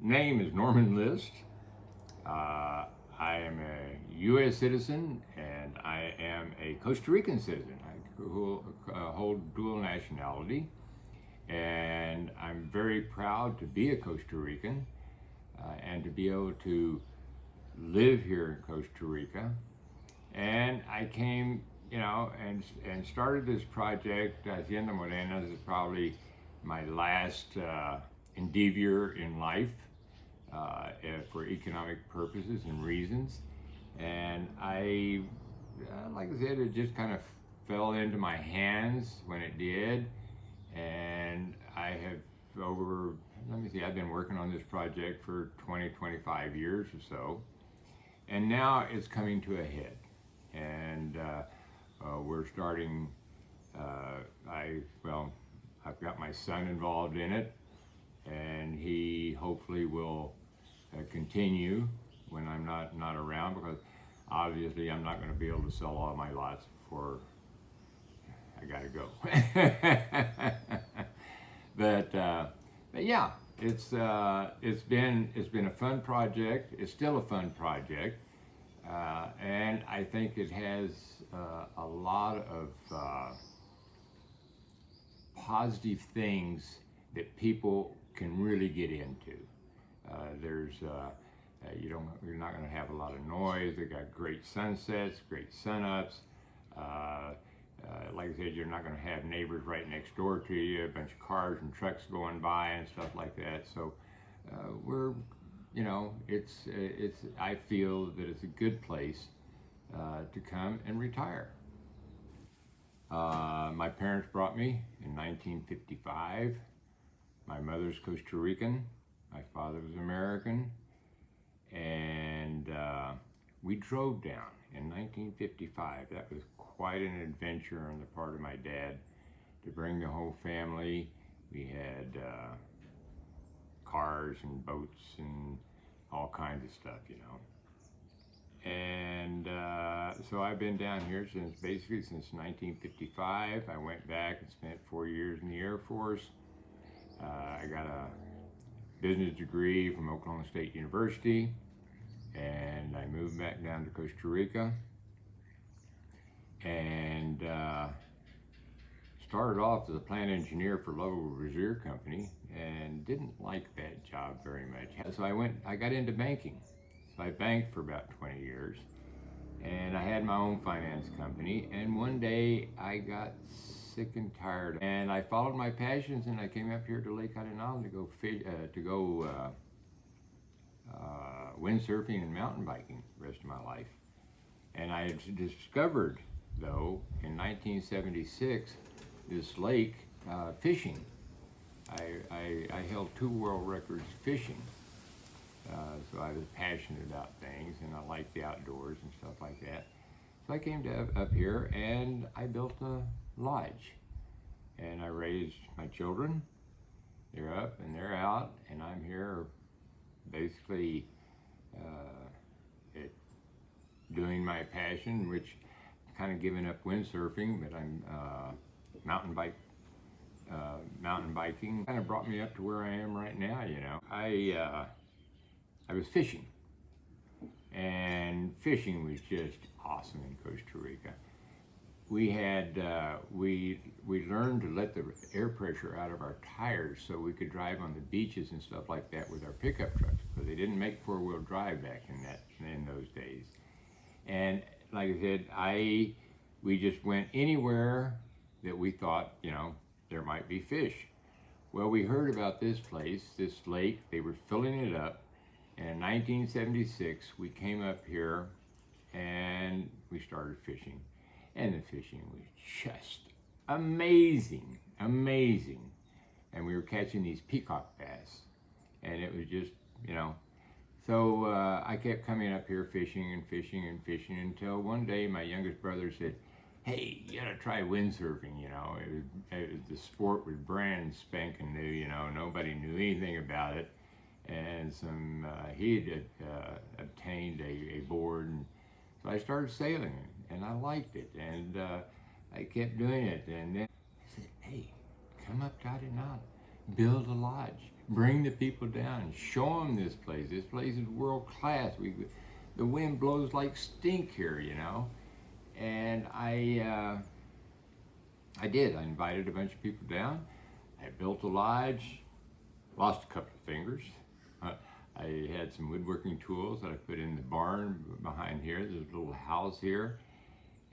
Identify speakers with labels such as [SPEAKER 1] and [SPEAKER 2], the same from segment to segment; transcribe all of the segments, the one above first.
[SPEAKER 1] name is Norman List. I am a U.S. citizen and I am a Costa Rican citizen. I hold dual nationality, and I'm very proud to be a Costa Rican and to be able to live here in Costa Rica. And I came, and started this project. Hacienda Morenas is probably my last endeavor in life for economic purposes and reasons. And I, like I said, it just kind of fell into my hands when it did. And I have I've been working on this project for 25 years or so. And now it's coming to a head. And we're starting, I've got my son involved in it, and he hopefully will continue when I'm not around, because obviously I'm not going to be able to sell all my lots before I got to go. But yeah, it's been a fun project. It's still a fun project, and I think it has a lot of positive things that people can really get into. You're not going to have a lot of noise. They got great sunsets, great sunups. Like I said, you're not going to have neighbors right next door to you, a bunch of cars and trucks going by and stuff like that. So I feel that it's a good place to come and retire. My parents brought me in 1955. My mother's Costa Rican, my father was American, and we drove down in 1955. That was quite an adventure on the part of my dad to bring the whole family. We had cars and boats and all kinds of stuff, And so I've been down here since 1955. I went back and spent 4 years in the Air Force. I got a business degree from Oklahoma State University, and I moved back down to Costa Rica and started off as a plant engineer for Local Reserve Company, and didn't like that job very much. So I got into banking. So I banked for about 20 years, and I had my own finance company. And one day I got sick and tired, and I followed my passions, and I came up here to Lake Arenal to go windsurfing and mountain biking the rest of my life. And I discovered, though, in 1976, this lake fishing. I held 2 world records fishing. So I was passionate about things, and I liked the outdoors and stuff like that. So I came up here, and I built a lodge, and I raised my children. They're up and they're out, and I'm here basically doing my passion, which kind of giving up windsurfing, but I'm mountain biking. Kind of brought me up to where I am right now. I was fishing, and fishing was just awesome in Costa Rica. We had we learned to let the air pressure out of our tires so we could drive on the beaches and stuff like that with our pickup trucks, because they didn't make 4-wheel drive back in those days. And like I said, we just went anywhere that we thought there might be fish. Well, we heard about this place, this lake. They were filling it up. And in 1976, we came up here and we started fishing. And the fishing was just amazing. And we were catching these peacock bass. And it was just, So I kept coming up here fishing until one day my youngest brother said, "Hey, you gotta try windsurfing." The sport was brand spanking new. Nobody knew anything about it. And he had obtained a board, and so I started sailing, and I liked it, and I kept doing it. And then I said, "Hey, come up to Arenal, build a lodge. bring the people down, show them this place. This place is world class. The wind blows like stink here, you know. And I did. I invited a bunch of people down. I built a lodge, lost a couple of fingers. I had some woodworking tools that I put in the barn behind here. There's a little house here.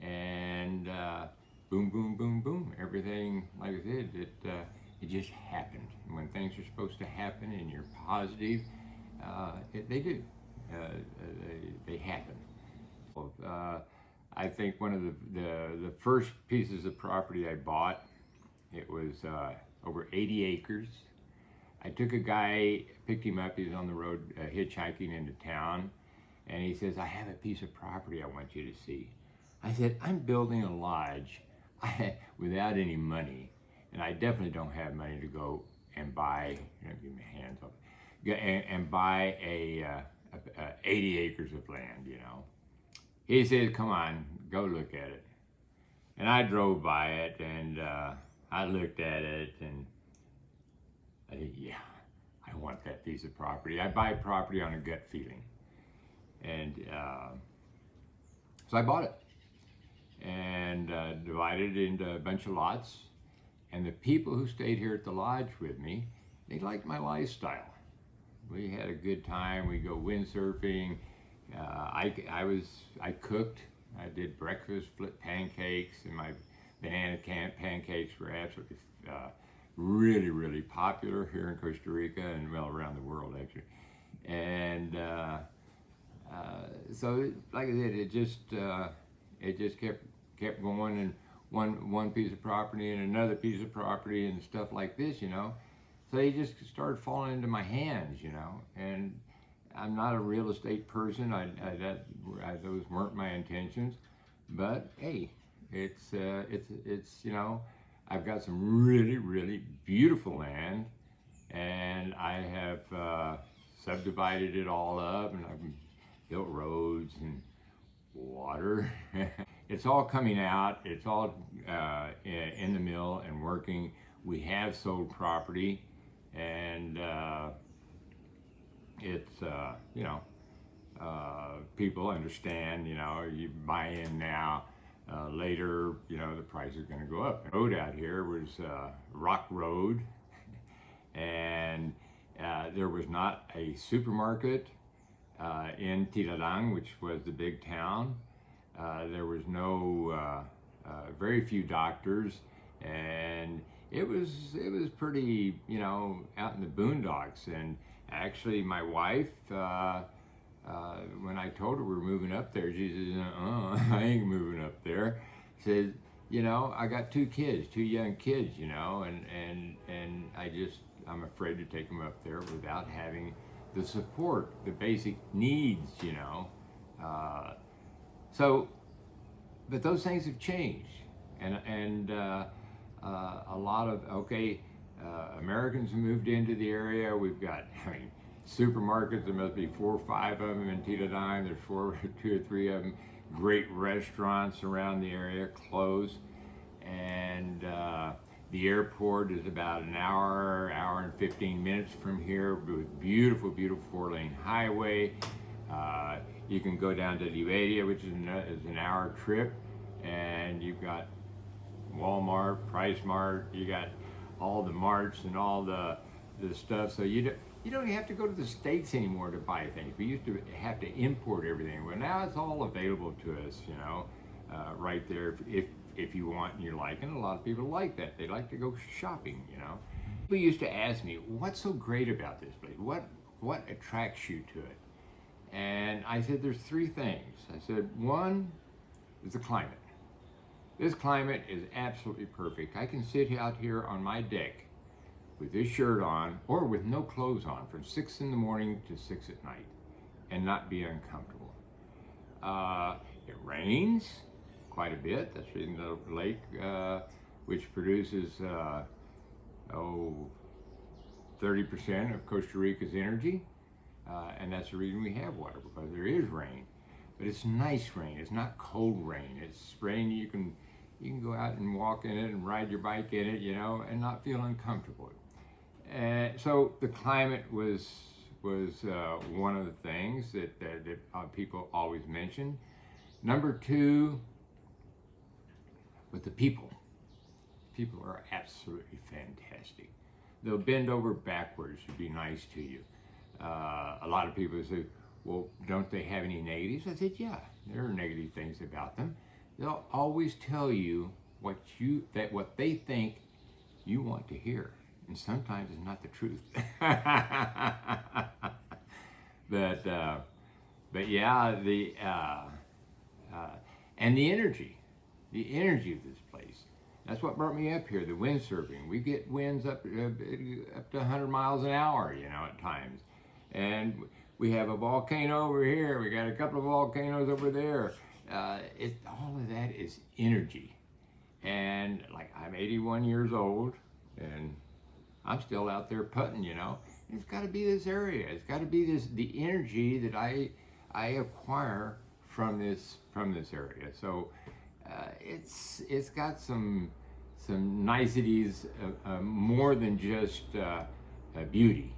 [SPEAKER 1] And boom, boom, boom, boom. Everything, like I said, it just happened. And when things are supposed to happen and you're positive, they do. They happen. I think one of the first pieces of property I bought, it was over 80 acres. I took a guy, picked him up, he was on the road hitchhiking into town, and he says, I have a piece of property I want you to see. I said, I'm building a lodge without any money, and I definitely don't have money to go and buy, give me hands up, and buy 80 acres of land, you know. He says, come on, go look at it. And I drove by it, and I looked at it, and I think, yeah, I want that piece of property. I buy property on a gut feeling. And so I bought it and divided it into a bunch of lots. And the people who stayed here at the lodge with me, they liked my lifestyle. We had a good time. We go windsurfing. I cooked. I did breakfast, flipped pancakes, and my banana pancakes were absolutely really, really popular here in Costa Rica and well around the world actually. And so, like I said, it just kept going, and one piece of property and another piece of property and stuff like this, you know. So they just started falling into my hands, you know. And I'm not a real estate person. Those weren't my intentions, but hey, it's you know, I've got some really, really beautiful land, and I have subdivided it all up, and I've built roads and water. It's all coming out. It's all in the mill and working. We have sold property, and it's you know, people understand, you know, you buy in now, later, you know, the price is going to go up. The road out here was rock road, and there was not a supermarket in Tilarán, which was the big town. There was no, very few doctors, and it was pretty, you know, out in the boondocks. And actually, my wife, when I told her we were moving up there, she says, I ain't moving up there. Said, you know, I got two young kids, you know, and I'm afraid to take them up there without having the support, the basic needs, you know. But those things have changed, and a lot of, Americans have moved into the area. We've got, supermarkets. There must be 4 or 5 of them in Tilarán. There's 2 or 3 of them. Great restaurants around the area, close, and the airport is about an hour and 15 minutes from here, with beautiful, beautiful 4-lane highway. You can go down to Liberia, which is an hour trip, and you've got Walmart, Price Mart, you got all the marts and all the stuff. So you don't even have to go to the States anymore to buy things. We used to have to import everything. Well, now it's all available to us, you know, right there if you want and you like. And a lot of people like that. They like to go shopping, you know. People used to ask me, what's so great about this place? What attracts you to it? And I said, there's 3 things. I said, one is the climate. This climate is absolutely perfect. I can sit out here on my deck with this shirt on, or with no clothes on, from 6 in the morning to 6 at night, and not be uncomfortable. It rains quite a bit. That's in the lake, which produces 30% of Costa Rica's energy. And that's the reason we have water, because there is rain. But it's nice rain. It's not cold rain. It's rain you can go out and walk in it and ride your bike in it, you know, and not feel uncomfortable. And so the climate was one of the things that people always mention. Number two, with the people. People are absolutely fantastic. They'll bend over backwards to be nice to you. A lot of people say, well, don't they have any negatives? I said, yeah, there are negative things about them. They'll always tell you what they think you want to hear. And sometimes it's not the truth. but yeah, and the energy of this place. That's what brought me up here, the windsurfing. We get winds up to 100 miles an hour, at times. And we have a volcano over here. We got a couple of volcanoes over there. All of that is energy. And like, I'm 81 years old, and I'm still out there putting, It's got to be this area. It's got to be the energy that I acquire from this area. So it's got some niceties, more than just beauty.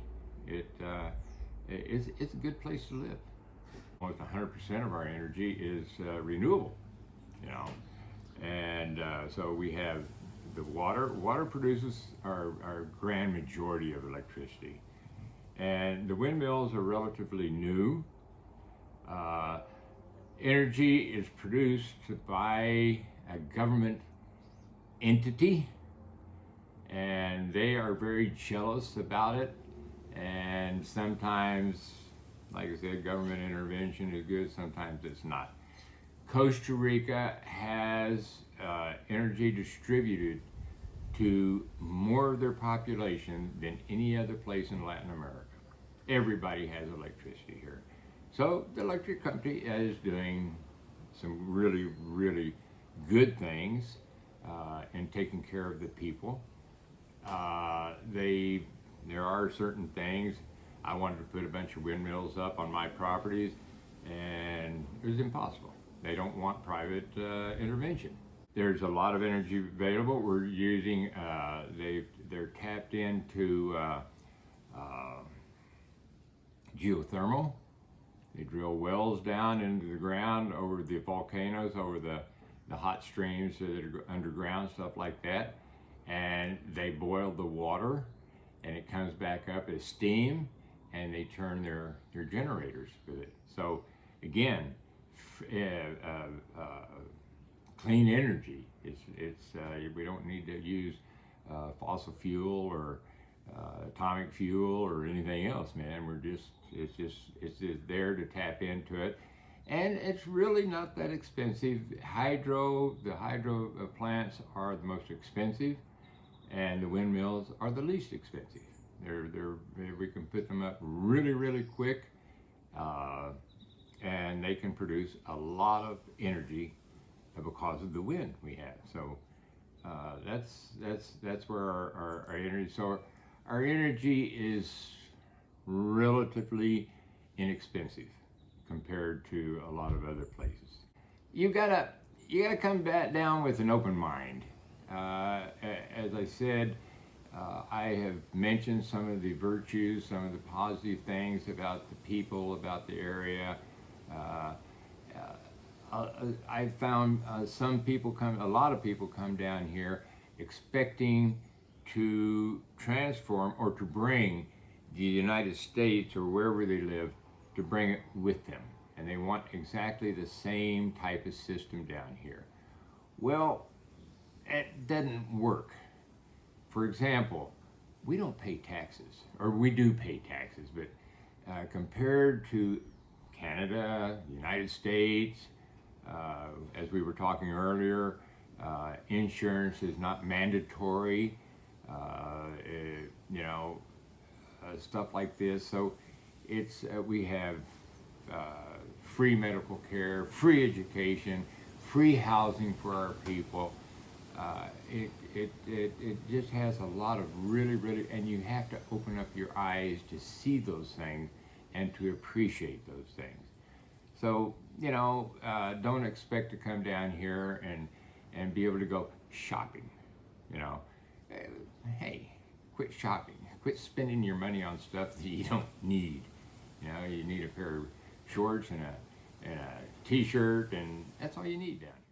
[SPEAKER 1] It's a good place to live. Almost 100% of our energy is renewable, and so we have the water. Water produces our grand majority of electricity, and the windmills are relatively new. Energy is produced by a government entity, and they are very jealous about it. And sometimes, like I said, government intervention is good, sometimes it's not. Costa Rica has energy distributed to more of their population than any other place in Latin America. Everybody has electricity here. So the electric company is doing some really, really good things in taking care of the people. There are certain things. I wanted to put a bunch of windmills up on my properties, and it was impossible. They don't want private intervention. There's a lot of energy available. We're using, they're tapped into geothermal. They drill wells down into the ground over the volcanoes, over the hot streams that are underground, stuff like that. And they boil the water, and it comes back up as steam, and they turn their generators with it. So again, clean energy. We don't need to use fossil fuel or atomic fuel or anything else, man. It's just there to tap into it, and it's really not that expensive. The hydro plants are the most expensive, and the windmills are the least expensive. We can put them up really, really quick, and they can produce a lot of energy because of the wind we have. So that's where our energy. So our energy is relatively inexpensive compared to a lot of other places. You gotta come back down with an open mind. As I said, I have mentioned some of the virtues, some of the positive things about the people, about the area. I found a lot of people come down here expecting to transform or to bring the United States or wherever they live, to bring it with them. And they want exactly the same type of system down here. Well, it doesn't work. For example, we don't pay taxes, or we do pay taxes, but compared to Canada, United States, as we were talking earlier, insurance is not mandatory, stuff like this. So we have free medical care, free education, free housing for our people. It just has a lot of really, and you have to open up your eyes to see those things and to appreciate those things. So, don't expect to come down here and be able to go shopping, Hey, quit shopping. Quit spending your money on stuff that you don't need. You know, you need a pair of shorts and a t-shirt, and that's all you need down here.